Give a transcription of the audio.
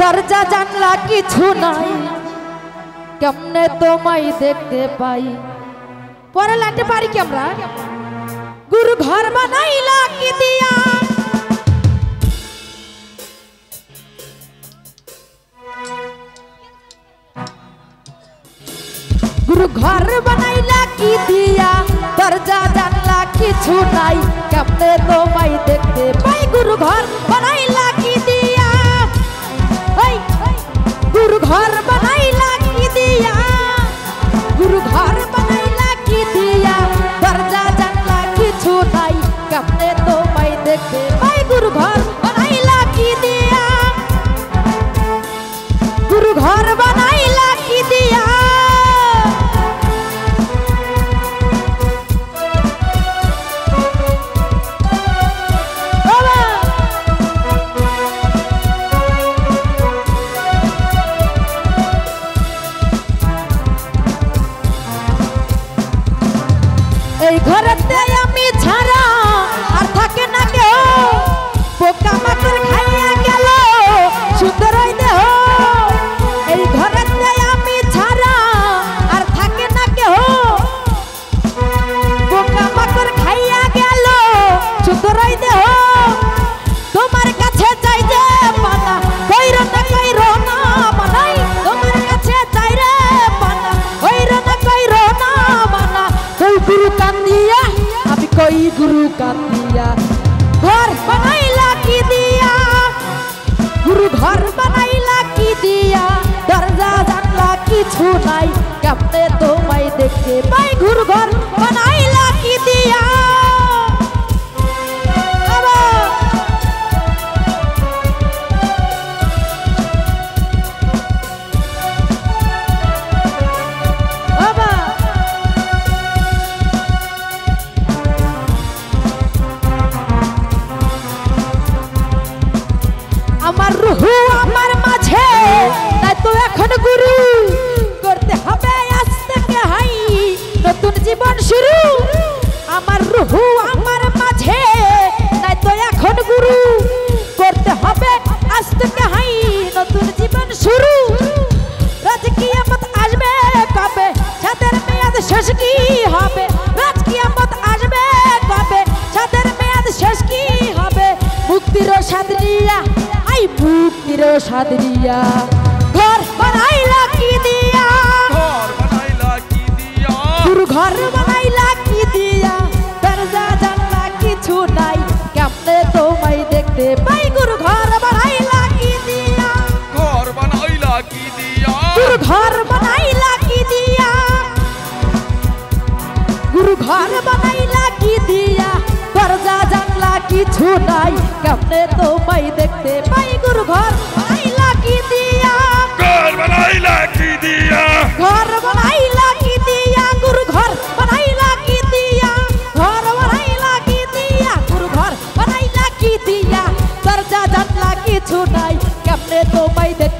দরজা জানলা কিছু নাই কেমনে তোমায় দেখতে পাই পরে লাইনটা পারি কি আমরা গুরু ঘর বানাইলা কি দিয়া गुरु घर बनाइला की दिया दरजा जानला किछु नाई केमने तोमाय देखते पाई गुरु घर बनाइला की दिया गुरु घर बनाइला की दिया गुरु घर बनाइला की दिया दरजा जानला किछु नाई केमने तोमाय देखते पाई गुरु घर बनाइला की दिया गुरु घर बनाइला की दिया এই ঘরেতে আমি ছাড়া আর থাকে না কেউ পোকা মাকড় খাইয়া গেল সুন্দর ওই দেহ এই ঘরেতে আমি ছাড়া আর থাকে না কেউ পোকা মাকড় খাইয়া গেল সুন্দর ওই দেহ তোমার কাছে যাই যে পানা কইরো না মানাই তোমার কাছে যাই রে পানা কইরো না মানা কই গুরু কান্দিয়া আমি কই গুরু কান্দিয়া ঘর বানাইলা কি দিয়া গুরু ঘর বানাইলা কি দিয়া দরজা জানলা কিছু নাই কেমনে তোমায় দেখতে পাই গুরু ঘর বানাইলা কি দিয়া আমার রুহু আমার মাঝে তাই তো এখন গুরু করতে হবে আজ থেকে হাই নতুন জীবন শুরু আমার রুহু আমার মাঝে তাই তো এখন গুরু করতে হবে আজ থেকে হাই নতুন জীবন শুরু রাজ কিয়ামত আসবে কবে যাদের মেয়াদ শেষ কি হবে রাজ কিয়ামত আসবে কবে যাদের মেয়াদ শেষ কি হবে মুক্তির স্বাদ নিয়া মুক্তির স্বাদ দিয়া ঘর বানাইলা কি দিয়া গুরু ঘর বানাইলা কি দিয়া দরজা জানলা কিছু নাই কেমনে তোমায় দেখতে পাই গুরু ঘর বানাইলা কি দিয়া ঘর বানাইলা কি দিয়া গুরু ঘর বানাইলা কি দিয়া গুরু ঘর বানাইলা কি দিয়া দরজা জানলা কিছু নাই কেমনে তোমায় দেখতে পাই গুরু ঘর বানাইলা কি দিয়া ঘর বানাইলা কি দিয়া ঘর বানাইলা কি দিয়া গুরু ঘর বানাইলা কি দিয়া ঘর বানাইলা কি দিয়া গুরু ঘর বানাইলা কি দিয়া দরজা জানলা কিছু নাই কেমনে তোমায় দেখতে